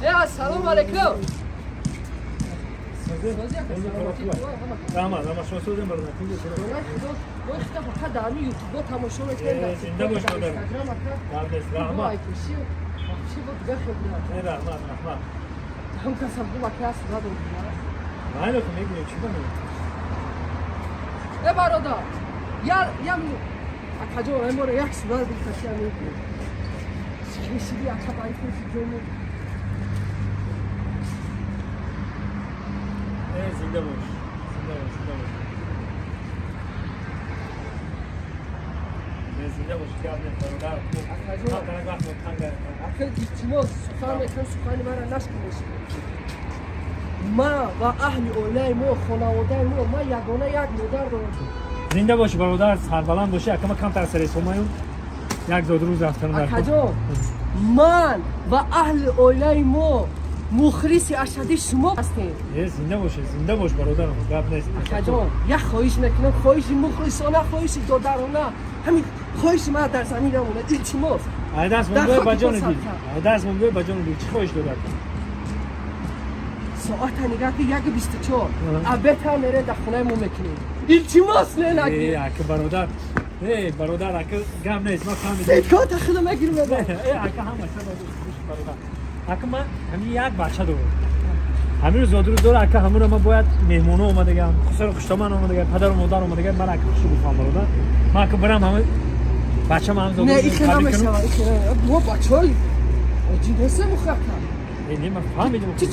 السلام علیکم. Tamam, şunu söyleyeyim bana. وقتی فقط در یوتیوب تماشا میکنید. زنده باش مادر. قبلش رحمت. چی بود بخیر. رحمت. هم کسب بود که است دادم. نه لکه میگم چی کنم. برادر. یا اکجو امور یک سوال دیگه میگم. چیزی اکا باید کنم. زنده باش. زنده باش که آدم فرودار تو وقت متنگ آخه دیتیموس سخن میکنم سخنی مرا نشکنیش ما و اهل اولای ما خانواده ما یگانه یک مادر دارم زنده باش برادر سربلند باشی کم تاثیر سومایون یک دو روز رفتن در جان من و اهل اولای ما مخلص اشدی شما هستین زنده باش برادرم گپ نیست جان یک خواهش میکنم خواهش مخلصانه خواهش دادرانه همین خواهش ما در زمین نمونه التماس دست من گوی بجان دی چی خواهش دادر ساعت نگاه 1:24 البته میره در خونه ما میکنیم التماس نه نگی که برادر اگه گم نیست ما فهمیدیم سیکات اخدا مگیر میده اگه همه برادر اگه من همین یک بچه دارم همین روز دور اگه همون ما باید مهمونه اومده گم خسر خوشتمان اومده گم پدر و مادر اومده گم من اگه شو بفهم برادر ما اگه برم همه بچه ما هم زودی نه این نمیشه ما بچه‌ای عجیب هست مخاطب نه من فهمیدم چی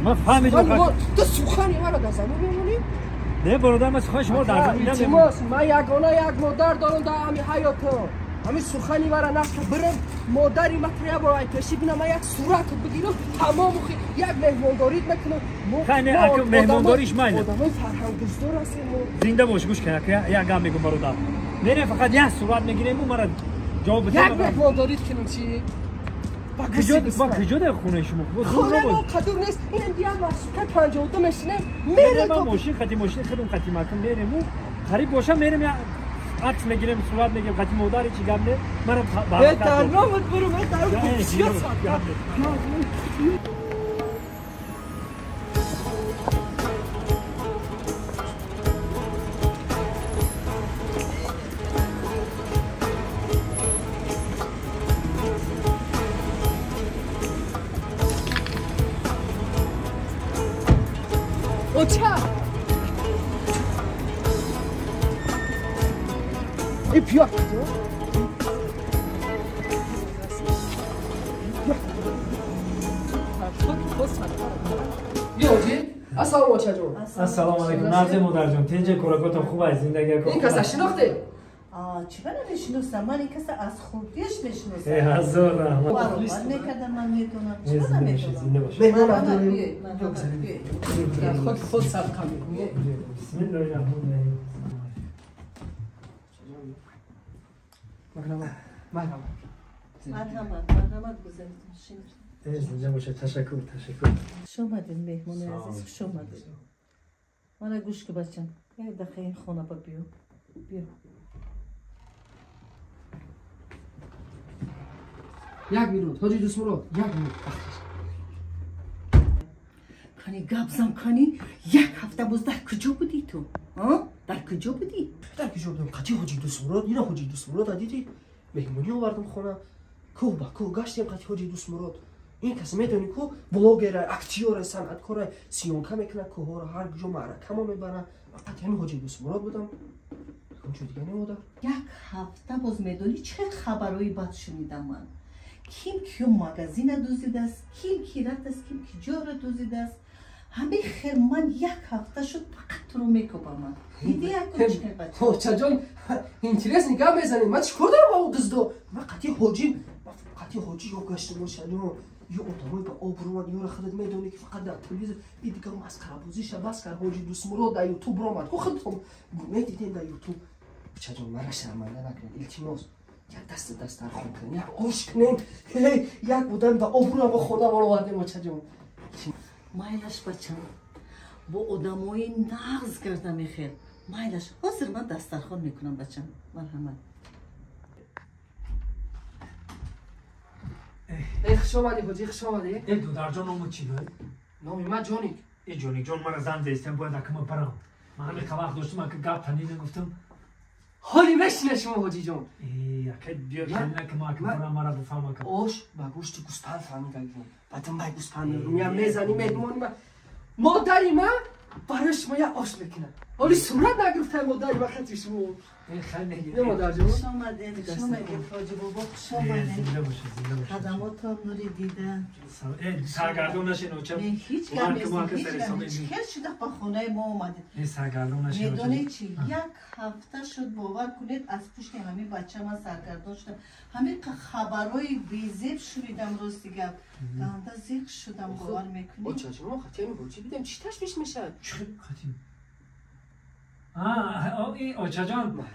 من فهمیدم تو سوخانی مرا در زمین میمونی نه برادر من سوخان شما در زمین نمیمونم من یگانه یک مادر دارم در همین حیاتم همین سوخانی مرا نفت برم مادری مطرح برای پیشی بینم من یک صورت بگیرم تمام یک مهمانداریت میکنم خیلی اگه مهمانداریش ماینه آدمای فرهنگ‌دوستار هستیم زنده باش گوش کن که یک گام میگم برادر نه فقط یک صورت میگیریم و مرا جواب بده یک مهمانداریت کنم چی با کجا در خونه شما خونه ما قدور نیست این دیگه مسعود 52 میشینه میره ما ماشین خدمت مکان میریم و قریب باشه میریم یا عکس میگیریم صورت میگیریم خدمت مادری چی گم نه مرا بهتر نامت برو بهتر پیاک السلام علیکم نازی مادر جان تنجه کارگاه خوب است زندگی کو این کس شناخته چی من نمیشناسم من این کس از خودیش میشناسم هزار رحمت من میکردم من میدونم چی من نمیدونم خود خود صدقه میکنی بسم الله الرحمن الرحیم مرحمت گذارید زنده باشه تشکر خوش آمدین مهمان عزیز خوش آمدین من گوش که بچم یک دقیقه این خانه با بیا یک مینوت حاجی دوست مراد یک مینوت کنی گبزم کنی یک هفته باز در کجا بودی تو؟ در کجا بودی؟ در کجا بودم قطعی حاجی دوست مراد اینا حاجی دوست مراد دیدی مهمونی آوردم خونه کوه با کوه گشتیم قطعی حاجی دوست مراد این کسی میدونی کو بلاگر اکتیور صنعتکار سیونکه میکنه کوه ها رو هر کجا معرکه ما میبرن قطعی همین حاجی دوست مراد بودم چون دیگه نمودم یک هفته باز میدونی چه خبرایی بد شنیدم من کیم مگزین دوزیده است کیم رفت است کیم کجا رو دوزیده است همه خیر من یک هفته شد فقط تو رو میکوبم من دیدی یک کچ چه جان اینترس نگاه میزنی من چیکار دارم با اون دزدو من قطعی حاجی یا گشت ما شدیم یا آدمای با آبرو یا خودت میدونی که فقط در تلویزیون این دیگه مسخره بازیش بس کرد حاجی دوست مراد در یوتیوب آمد خودتون میدیدین در یوتیوب بچه جان من شرمنده نکنید التماس یک دست در خون کنید یک عشق کنید یک بودن و آبرو با خدا ما آوردیم بچه جان مایلش بچم با آدمای نغز کرده میخیر مایلش حاضر من دسترخوان میکنم بچم مرحمت خوش آمدی حاجی خوش آمدی ای دودر جان نامو چی بود؟ نامی من جونیک ای جونیک جان مرا زن زیستم باید اکمه برم من همه که وقت داشتم که گپ تنیدم گفتم حالی بشینه شما حاجی جان ای اکه بیا کنه که ما اکمه برم مرا بفهم اکم اوش با گوشت گوسپند فهمید اگه بعدم بای گوسپند رو میام میزنی مهمانی من مادری من برای شما یه آش بکنه حالی صورت نگرفته مادری من خطی شما ای خیلی نگیر نه مادر جان خوش آمدین خوش آمدین حاجی بابا خوش آمدین زنده باشه زنده باشه خدماتم نوری دیدن ای سرگردون نشین نه اوچم هیچ ما کم که ما نیستیم که هیچ سر کم حساب نیست این خیلی شده با خونه ما اومدید ای سرگردون نشین میدونی چی یک هفته شد باور کنید از پشت همین بچه من سرگردان شدم همین خبرهای بیزیب شنیدم روز دیگه گنده زیق شدم باور میکنید بچه جان خطی همین حاجی بیدم چی تشویش میشه چه خطیم ای اوچا جان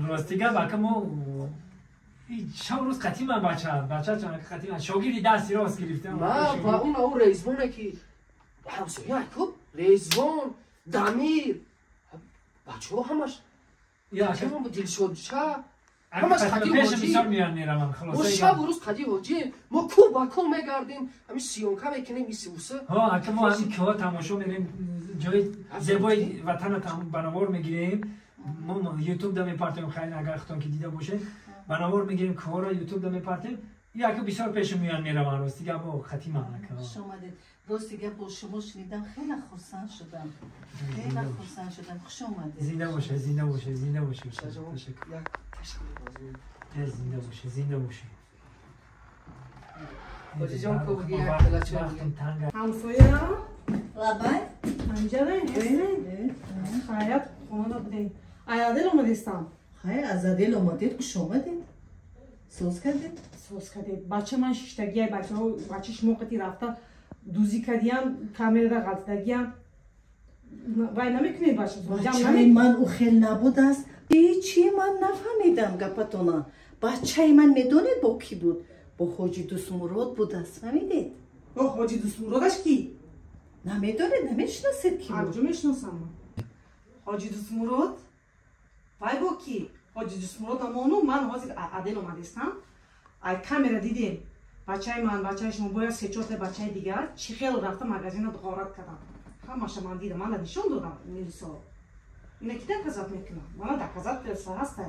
راستیگه باکمو شب روز خطیم من بچه چون خطیم شاگیری دستی راست گرفتم ما با اون رئیسونه که همسایه یعقوب رئیسون دمیر بچه ها همش یا که من با دل شد چه همش خطیم پیش بسیار میان میرم ما خلاصه شب و روز خطی حاجی ما کو با کو میگردیم همین سیونکا میکنیم میسی بوسه ها اگه ما همین که ها تماشا میریم جای زیبای وطن بنوار میگیریم ما یوتیوب دا میپرتیم خیلی اگر خودتون که دیده باشه بنوار میگیریم که ها را یوتیوب دا میپرتیم یا که بسیار پیش میان میرم من راست دیگه با خطیم من خوش آمدید روز دیگه با شما شنیدم خیلی خرسند شدم خیلی خرسند شدم خوش آمدید زنده باشه زنده باشه زنده باشه تشکر تشکر یک تشکر بازم زنده باشه زنده باشه حاجی جان کو بگی یک کلاچه همسایه لبای پنجره خیلی خونه بودیم ایادل اومدیستم خیلی از دل اومدید خوش آمدید سوز کردید سوز کردید بچه من ششتگیه بچهش موقعی رفته دوزی کردیم کامل را غلطدگیم وای نمیکنید بچه من او خیلی نبود است چی من نفهمیدم گپتونا بچه من میدونید با کی بود با حاجی دوست مراد بود است فهمیدید حاجی دوست مرادش کی نمیدونید نمیشناسید کی بود هرجا میشناسم من حاجی دوست مراد وای با کی حاجی دوست مراد امانو من حاضر عدل اومدیستم ای کامera دیدیم بچه من بچه شما باید سه چهار تا بچه دیگر چی خیلی رفته مغازین دغارت کردم همش من دیدم من نشون دادم میرسا اینه کی دکازات میکنم من دکازات پرسا هست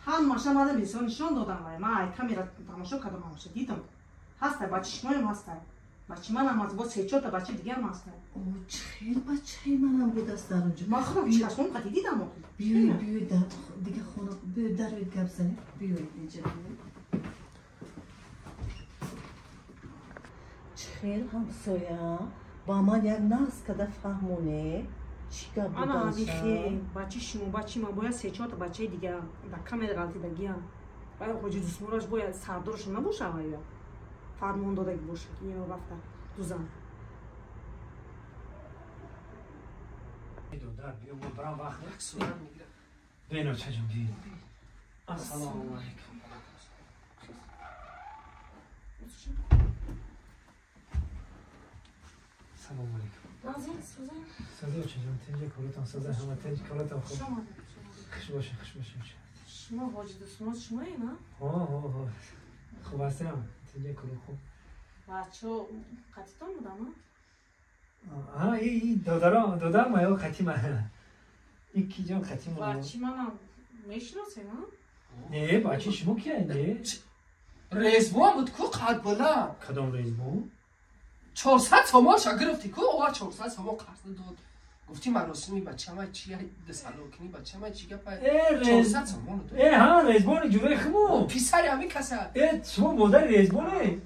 همش من نشون دادم من ای کامera تماشا کردم همش دیدم هست بچه شما هم هست بچه من هم از با سه چهار تا بچه دیگر هم هست او خیلی بچه منم بود است در اونجا ما خودم چشمم قطعی دیدم بیوی در دیگه خونه بیوی در روی گپ زنید بیوی اینجا خیلی همسایه با من یک ناز کده فهمونه چی گپ بود انا خیلی بچه شما بچه من باید سه چهار تا بچه دیگر در کامل غلطی دگیم باید حاجی دوست مراش باید سردارش نباشه آیا فرمان داده باشه که اینو رفته دو زن دودر بیا ما برام وقت یک صورت میگیرم بینا چجون بیا السلام علیکم سلام علیکم نازین سوزن سازه چجون تنجه کلوتان سازه همه تنجه کلوتان خوب شما خوش باشه خوش باشه شما حاجی دوست مراش شما اینا ها خوب هستم تنجه کلو خوب بچه قطعتان بودم ها ای دودر ما یا خطی من این کی جان خطی من بچه منم میشناسه نه؟ نه بچه شما کی اینده؟ رئیسبان بود کو قد بلند کدام رئیس بو؟ 400 تومان گرفتی کو آقا 400 تومان قرض داد گفتی مراسمی بچه من چیه دسالوکنی بچه من چی گپ 400 تومان داد ها رئیس بو جوره خمو پسر همین کسا شما مادر رئیس بو نه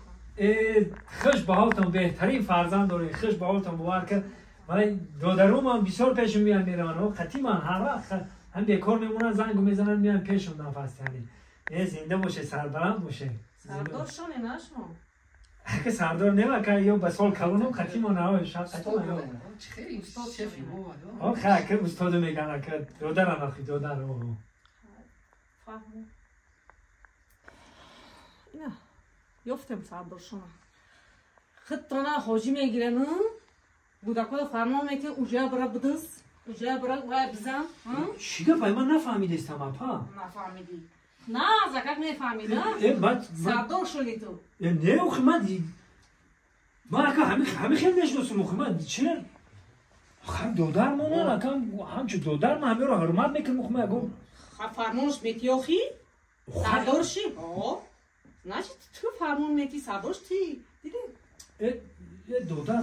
خوش به حالتون بهترین فرزند داره خوش به حالتون باور که من دودرو من بسیار پیش میان میرن و خطی من هر وقت هم بیکار میمونن زنگو میزنن میان پیشون نفس یعنی زنده باشه سربلند باشه سردار شونه نه شما که سردار نمه که یا بسال کلونو خطی من نه شاید خطی من خیلی استاد شفی بابا آخه که استاد میگن که دودر نخی دودر فهمو اینا یافتم سردار شونه خطانه حاجی میگیره نه بودکو فرمان میکنه اوجا برا بدست اوجا برا وای بزن چی گفت من نفهمیدستم اپا نفهمیدی نه زکک نفهمیدم بعد سردار شدی تو نه آخه من اکا همه خیلی نشناسم آخه من چرا هم دودر مانن اکا همچه دودر من همه رو حرمت میکنم آخه من اگه فرمونش میتی آخی؟ سردار شی؟ значит تو فرمون میتی سردارش تی دیدی؟ دودر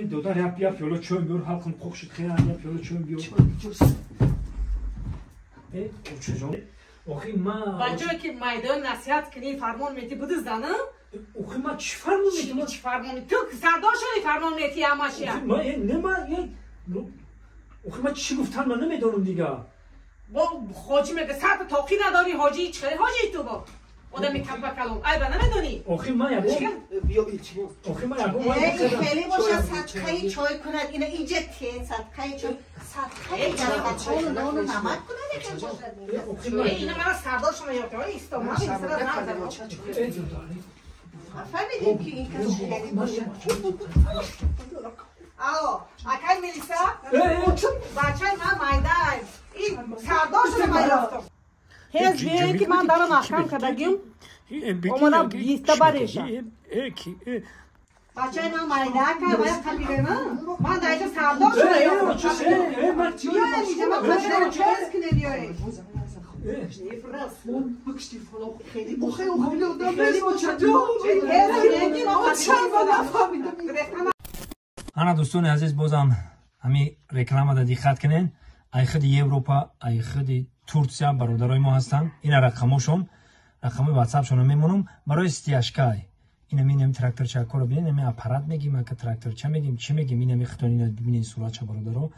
دودر یا پیالا چون بیار حلقم خوشت خیلی یا پیالا چون بیار چجور؟ آخی من بچه که میدان نصیحت کنی فرمان میتی بودز دانم؟ آخی من چی فرمان میتی؟ چی فرمان میتی؟ تو سردار شدی فرمان میتی همش یا؟ آخی من چی گفتن من نمیدانم دیگه با حاجی میگه سرت تاقی نداری حاجی چه حاجی تو با آدمی کم بکلم ای با نمیدونی آخی من یکم آخی من یکم خیلی باشه صدقه چای کند اینا اینجا تیه صدقه چای صدقه گرفتون اونو نمک کند یکم باشه اینا من سردار شما یاده های ایستام این سر نمدم فهمیدیم که این کسی خیلی باشه آو اکل میلیسا بچه من مایدای این سردار شده من رفتم هیچ بیایی که من دارم احکام کردگیم اومدم گیسته برشم بچه من مایده که باید قبیله من در اینجا سردار شده یا من قبیله چوز کنه بیایی خیلی بخیر و خیلی آدم خیلی انا دوستان عزیز بازم همین رکلام را دقت کنین ای خود اروپا ای خود ترکیه برادرای ما هستن این رقمشون رقم واتساپشون میمونم برای استیاشکای اینا میگیم تراکتور چاکو رو ببینید می آپارات میگیم که تراکتور چه میگیم چی میگیم اینا میختونین ببینید صورت چه برادرو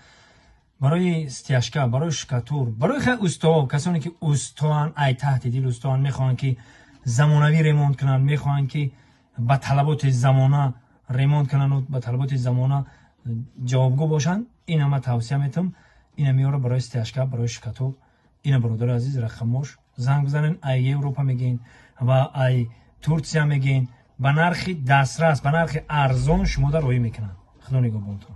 برای استیاشکا برای شکاتور برای خیلی استوا کسانی که استوان ای تحت دیل استوان میخوان که زمانوی ریمونت کنن میخوان که با طلبات زمانه ریمونت کنن و با طلبات زمانه جوابگو باشن اینا ما توصیه میتم اینا میاره برای استیاشکا برای شکاتور اینا برادر عزیز رقمش زنگ بزنین ای اروپا میگین و ای ترکیه میگین به نرخ دسترس به نرخ ارزان شما در روی میکنن خدا نگهبانتون